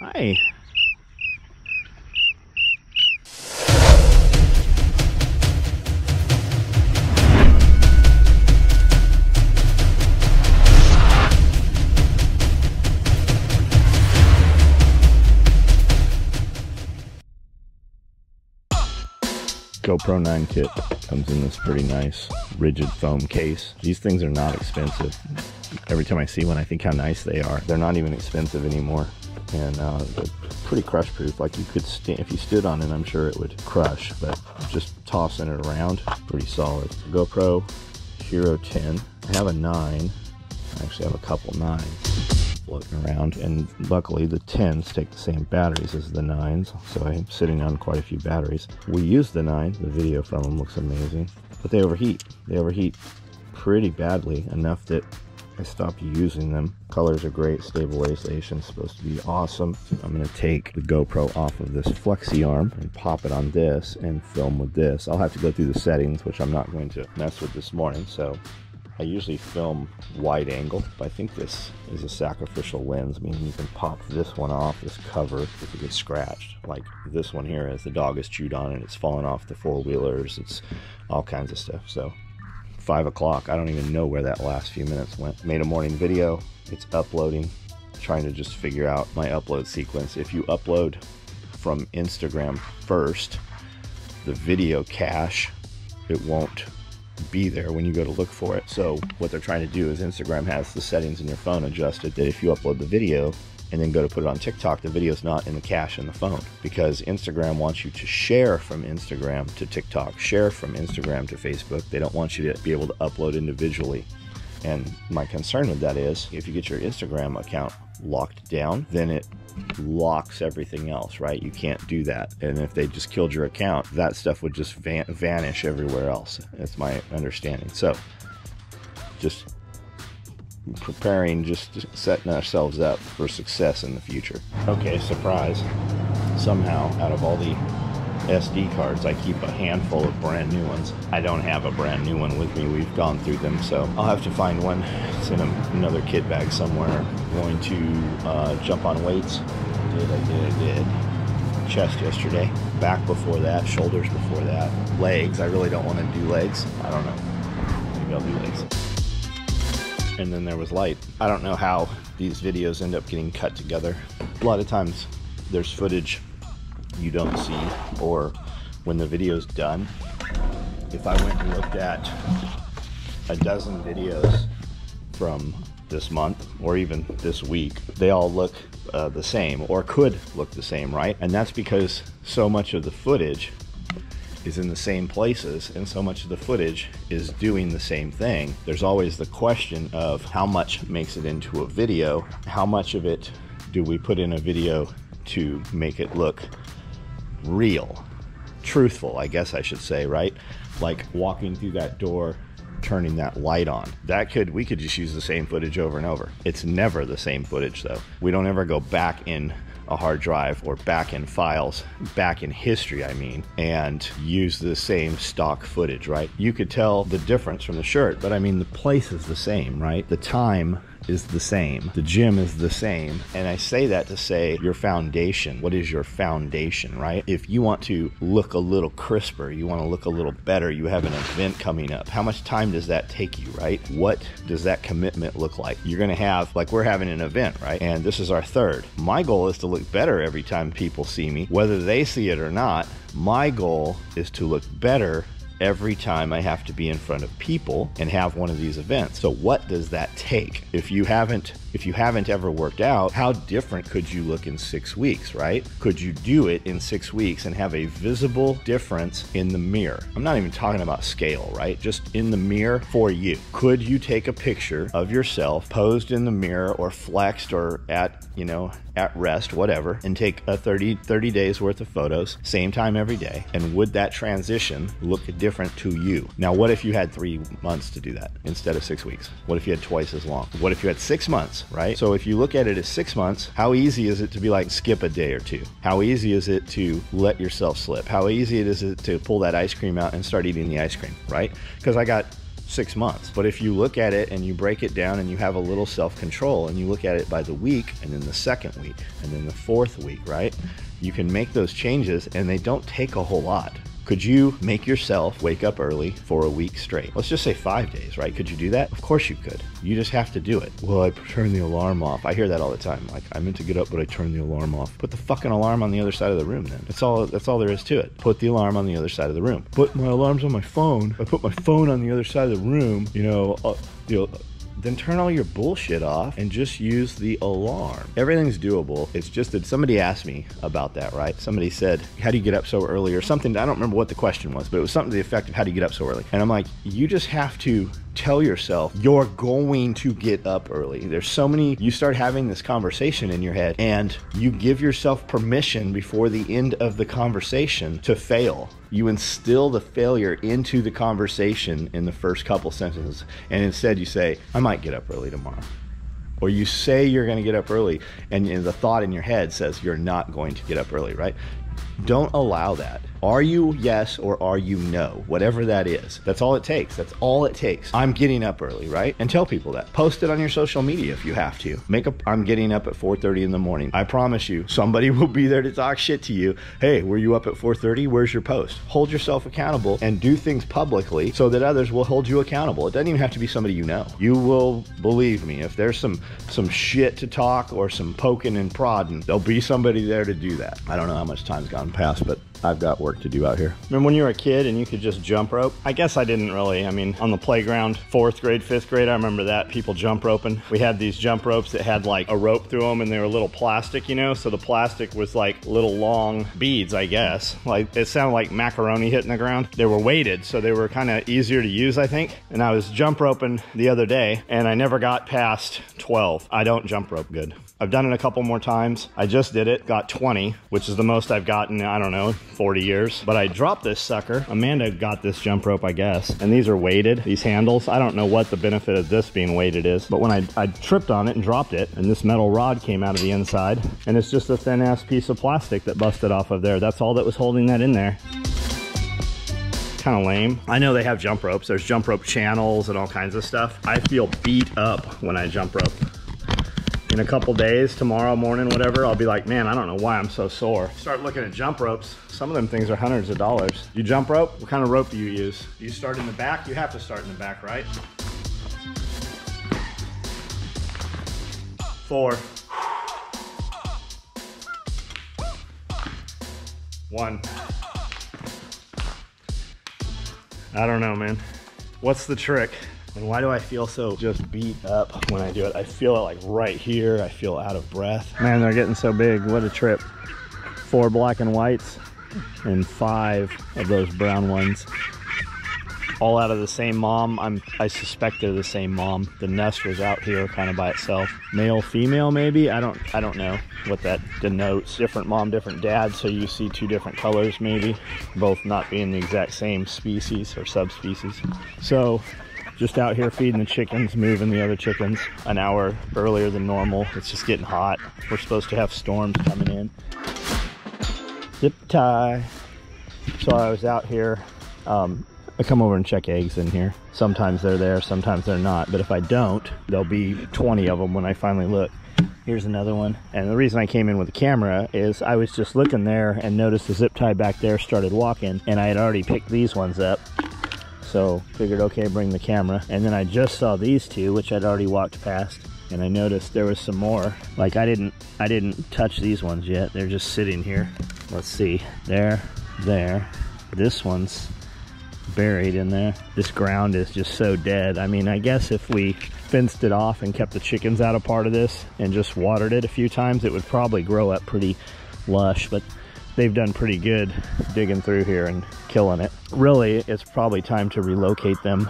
Hi. GoPro 9 kit comes in this pretty nice rigid foam case. These things are not expensive. Every time I see one, I think how nice they are. They're not even expensive anymore, and they're pretty crush proof. Like you could if you stood on it, I'm sure it would crush, but just tossing it around, pretty solid. GoPro Hero 10. I have a 9. I actually have a couple 9s floating around, and luckily the 10s take the same batteries as the 9s, so I'm sitting on quite a few batteries. We use the 9. The video from them looks amazing, but they overheat. They overheat pretty badly, enough that I stopped using them. Colors are great. Stabilization is supposed to be awesome. I'm going to take the GoPro off of this flexi arm and pop it on this and film with this. I'll have to go through the settings, which I'm not going to mess with this morning, so I usually film wide angle, but I think this is a sacrificial lens, meaning you can pop this one off, this cover, if it gets scratched. Like this one here, as the dog is chewed on and it's fallen off the four-wheelers, it's all kinds of stuff. So 5 o'clock, I don't even know where that last few minutes went. Made a morning video, it's uploading, trying to just figure out my upload sequence. If you upload from Instagram first, the video cache, it won't be there when you go to look for it. So what they're trying to do is Instagram has the settings in your phone adjusted that if you upload the video and then go to put it on TikTok, the video's not in the cache in the phone, because Instagram wants you to share from Instagram to TikTok, share from Instagram to Facebook. They don't want you to be able to upload individually. And my concern with that is if you get your Instagram account locked down, then it locks everything else, right? You can't do that. And if they just killed your account, that stuff would just vanish everywhere else. That's my understanding. So just preparing, just setting ourselves up for success in the future. Okay, surprise. Somehow, out of all the SD cards, I keep a handful of brand new ones. I don't have a brand new one with me. We've gone through them, so I'll have to find one. It's in another kit bag somewhere. I'm going to jump on weights. I did. Chest yesterday. Back before that. Shoulders before that. Legs. I really don't want to do legs. I don't know. Maybe I'll do legs. And then there was light. I don't know how these videos end up getting cut together. A lot of times there's footage you don't see, or when the video's done. If I went and looked at a dozen videos from this month or even this week, they all look the same, or could look the same, right? And that's because so much of the footage is in the same places, and so much of the footage is doing the same thing. There's always the question of how much makes it into a video, how much of it do we put in a video to make it look real, truthful, I guess I should say, right? Like walking through that door, turning that light on. We could just use the same footage over and over. It's never the same footage though. We don't ever go back in a hard drive or back in files, back in history, I mean, and use the same stock footage, right? You could tell the difference from the shirt, but I mean, the place is the same, right? The time is the same. The gym is the same. And I say that to say your foundation. What is your foundation, right? If you want to look a little crisper, you want to look a little better, you have an event coming up. How much time does that take you, right? What does that commitment look like? You're going to have, like we're having an event, right? And this is our third. My goal is to look better every time people see me, whether they see it or not. My goal is to look better every time I have to be in front of people and have one of these events. So what does that take? If you haven't ever worked out, how different could you look in 6 weeks, right? Could you do it in 6 weeks and have a visible difference in the mirror? I'm not even talking about scale, right? Just in the mirror for you. Could you take a picture of yourself posed in the mirror or flexed or at rest, whatever, and take a 30 days worth of photos, same time every day, and would that transition look different to you? Now, what if you had 3 months to do that instead of 6 weeks? What if you had twice as long? What if you had 6 months, right? So if you look at it as 6 months, how easy is it to be like, skip a day or two? How easy is it to let yourself slip? How easy is it to pull that ice cream out and start eating the ice cream, right? Because I got 6 months. But if you look at it and you break it down and you have a little self-control and you look at it by the week and then the second week and then the fourth week, right? You can make those changes and they don't take a whole lot. Could you make yourself wake up early for a week straight? Let's just say 5 days, right? Could you do that? Of course you could. You just have to do it. Well, I turn the alarm off. I hear that all the time. Like, I meant to get up, but I turned the alarm off. Put the fucking alarm on the other side of the room then. That's all there is to it. Put the alarm on the other side of the room. But my alarm's on my phone. I put my phone on the other side of the room, then turn all your bullshit off and just use the alarm. Everything's doable. It's just that somebody asked me about that, right? Somebody said, how do you get up so early or something? I don't remember what the question was, but it was something to the effect of, how do you get up so early? And I'm like, you just have to tell yourself you're going to get up early. There's so many, you start having this conversation in your head and you give yourself permission before the end of the conversation to fail. You instill the failure into the conversation in the first couple sentences, and instead you say, I might get up early tomorrow. Or you say you're going to get up early and the thought in your head says you're not going to get up early, right? Don't allow that. Are you yes or are you no? Whatever that is. That's all it takes. That's all it takes. I'm getting up early, right? And tell people that. Post it on your social media if you have to. I'm getting up at 4:30 in the morning. I promise you, somebody will be there to talk shit to you. Hey, were you up at 4:30? Where's your post? Hold yourself accountable and do things publicly so that others will hold you accountable. It doesn't even have to be somebody you know. You will believe me. If there's some shit to talk or some poking and prodding, there'll be somebody there to do that. I don't know how much time's gone past, but I've got work to do out here. Remember when you were a kid and you could just jump rope? I guess I didn't really. I mean, on the playground, 4th grade, 5th grade, I remember that, people jump roping. We had these jump ropes that had like a rope through them and they were little plastic, you know? So the plastic was like little long beads, I guess. Like, it sounded like macaroni hitting the ground. They were weighted, so they were kind of easier to use, I think. And I was jump roping the other day and I never got past 12. I don't jump rope good. I've done it a couple more times. I just did it, got 20, which is the most I've gotten, I don't know, 40 years. But I dropped this sucker. Amanda got this jump rope, I guess. And these are weighted, these handles. I don't know what the benefit of this being weighted is. But when I tripped on it and dropped it, and this metal rod came out of the inside, and it's just a thin ass piece of plastic that busted off of there. That's all that was holding that in there. Kind of lame. I know they have jump ropes. There's jump rope channels and all kinds of stuff. I feel beat up when I jump rope. In a couple days, tomorrow morning, whatever, I'll be like, man, I don't know why I'm so sore. Start looking at jump ropes. Some of them things are hundreds of dollars. You jump rope? What kind of rope do you use? Do you start in the back? You have to start in the back, right? 4. 1. I don't know, man. What's the trick? And why do I feel so just beat up when I do it? I feel it like right here. I feel out of breath. Man, they're getting so big. What a trip. 4 black and whites and 5 of those brown ones. All out of the same mom. I suspect they're the same mom. The nest was out here kind of by itself. Male, female, maybe? I don't know what that denotes. Different mom, different dad, so you see 2 different colors maybe. Both not being the exact same species or subspecies. So, just out here feeding the chickens, moving the other chickens an hour earlier than normal. It's just getting hot. We're supposed to have storms coming in. Zip tie. So I was out here. I come over and check eggs in here. Sometimes they're there, sometimes they're not. But if I don't, there'll be 20 of them when I finally look. Here's another one. And the reason I came in with the camera is I was just looking there and noticed the zip tie back there started walking. And I had already picked these ones up. So figured, okay, bring the camera. And then I just saw these 2, which I'd already walked past, and I noticed there was some more. Like I didn't touch these ones yet. They're just sitting here. Let's see. There. This one's buried in there. This ground is just so dead. I mean, I guess if we fenced it off and kept the chickens out of part of this and just watered it a few times, it would probably grow up pretty lush, but they've done pretty good digging through here and killing it. Really, it's probably time to relocate them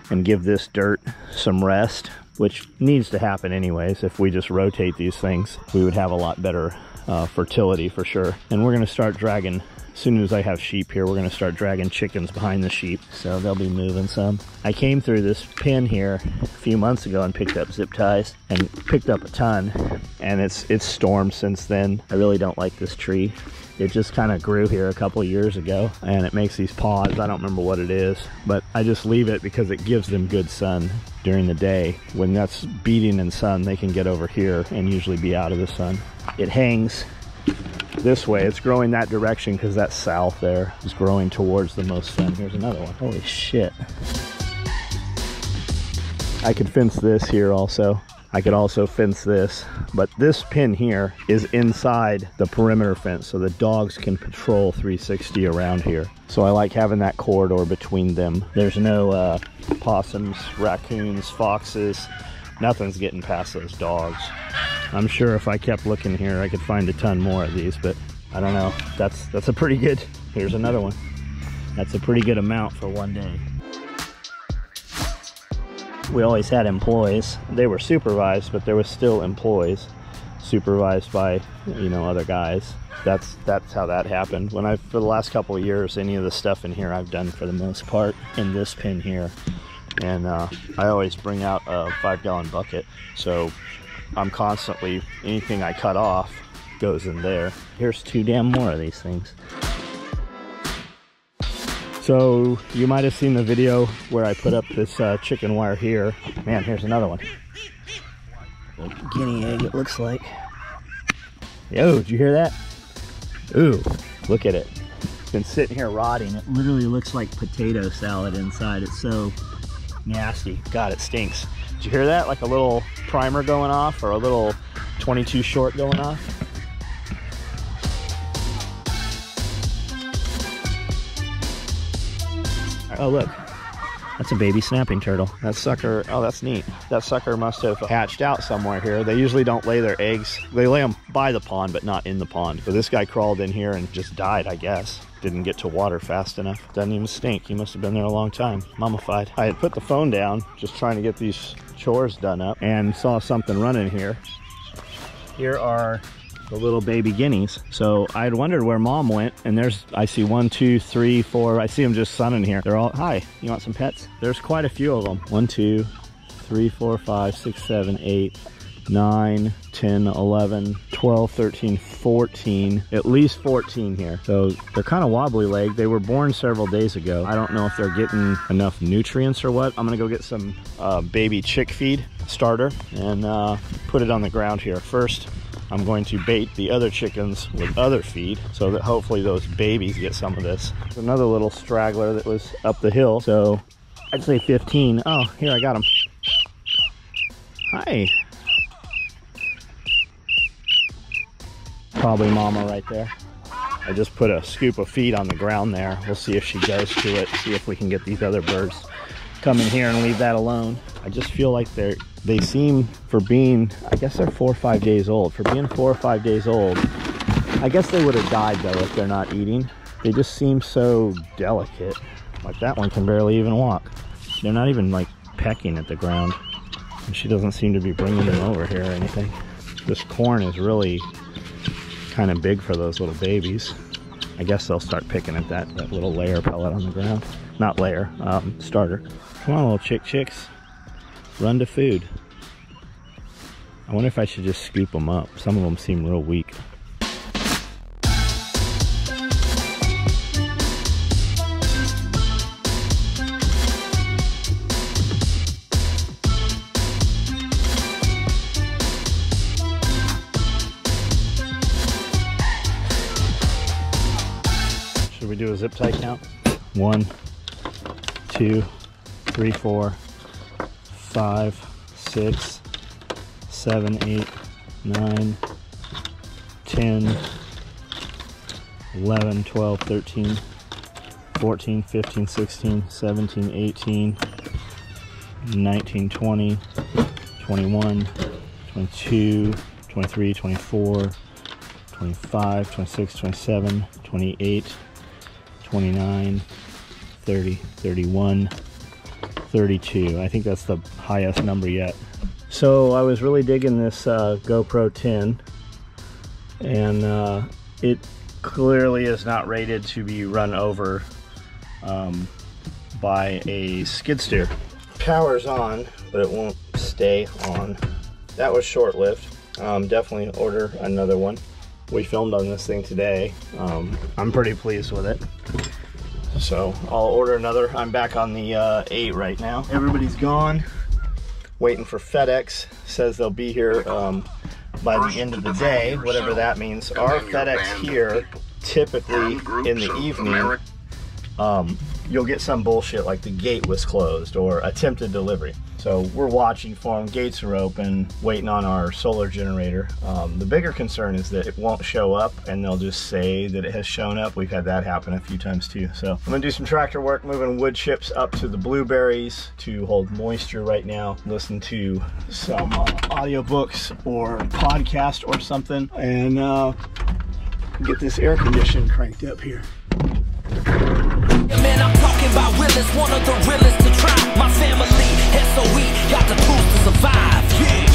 and give this dirt some rest which needs to happen anyways. If we just rotate these things, we would have a lot better fertility for sure. And we're gonna start dragging, as soon as I have sheep here, we're gonna start dragging chickens behind the sheep, so they'll be moving some. I came through this pen here a few months ago and picked up zip ties and picked up a ton, and it's stormed since then. I really don't like this tree. It just kind of grew here a couple years ago, and it makes these pods. I don't remember what it is, but I just leave it because it gives them good sun during the day. When that's beating in sun, they can get over here and usually be out of the sun. It hangs this way. It's growing that direction because that south there is growing towards the most sun. Here's another one. Holy shit. I could fence this here also. I could also fence this, but this pin here is inside the perimeter fence, so the dogs can patrol 360 around here. So I like having that corridor between them. There's no possums, raccoons, foxes. Nothing's getting past those dogs. I'm sure if I kept looking here, I could find a ton more of these, but I don't know. That's a pretty good, here's another one. That's a pretty good amount for one day. We always had employees. They were supervised, but there was still employees supervised by, you know, other guys. That's how that happened. For the last couple of years, any of the stuff in here I've done for the most part in this pen here. And I always bring out a 5-gallon bucket. So I'm constantly, anything I cut off goes in there. Here's 2 damn more of these things. So you might have seen the video where I put up this chicken wire here. Man, here's another one. A guinea egg, it looks like. Yo, did you hear that? Ooh, look at it. It's been sitting here rotting. It literally looks like potato salad inside. It's so nasty. God, it stinks. Did you hear that? Like a little primer going off, or a little 22 short going off. Oh look, that's a baby snapping turtle. That sucker, oh that's neat. That sucker must have hatched out somewhere here. They usually don't lay their eggs. They lay them by the pond, but not in the pond. But this guy crawled in here and just died, I guess. Didn't get to water fast enough. Doesn't even stink. He must have been there a long time. Mummified. I had put the phone down, just trying to get these chores done up, and saw something running here. Here are the little baby guineas. So I had wondered where mom went, and I see 1, 2, 3, 4. I see them just sunning here. They're all, hi, you want some pets? There's quite a few of them. 1, 2, 3, 4, 5, 6, 7, 8, 9, 10, 11, 12, 13, 14, at least 14 here. So they're kind of wobbly legged. They were born several days ago. I don't know if they're getting enough nutrients or what. I'm gonna go get some baby chick feed starter and put it on the ground here. First, I'm going to bait the other chickens with other feed so that hopefully those babies get some of this. There's another little straggler that was up the hill, so I'd say 15. Oh, here, I got him. Hi. Probably mama right there. I just put a scoop of feed on the ground there. We'll see if she goes to it, see if we can get these other birds come in here and leave that alone. I just feel like they seem, for being, I guess they're 4 or 5 days old. For being 4 or 5 days old, I guess they would have died though if they're not eating. They just seem so delicate. Like that one can barely even walk. They're not even like pecking at the ground. And she doesn't seem to be bringing them over here or anything. This corn is really kind of big for those little babies. I guess they'll start picking at that little layer pellet on the ground. Not layer, starter. Come on, little chicks. Run to food. I wonder if I should just scoop them up. Some of them seem real weak. Should we do a zip tie count? 1, 2, 3, 4, 5, 6, 7, 8, 9, 10, 11, 12, 13, 14, 15, 16, 17, 18, 19, 20, 21, 22, 23, 24, 25, 26, 27, 28, 29, 30, 31, 32. I think that's the highest number yet. So I was really digging this GoPro 10, and it clearly is not rated to be run over by a skid steer. Power's on, but it won't stay on. That was short-lived. Definitely order another one. We filmed on this thing today. I'm pretty pleased with it. So I'll order another. I'm back on the 8 right now. Everybody's gone. Waiting for FedEx. Says they'll be here by the end of the day, whatever that means. Our FedEx here, typically in the evening, you'll get some bullshit like the gate was closed or attempted delivery. So we're watching for them. Gates are open, waiting on our solar generator. The bigger concern is that it won't show up and they'll just say that it has shown up. We've had that happen a few times too. So I'm gonna do some tractor work, moving wood chips up to the blueberries to hold moisture right now. Listen to some audiobooks or podcast or something, and get this air conditioning cranked up here. Man, I'm talking about Willis, one of the realest to try. My family, SOE, got the tools to survive. Yeah.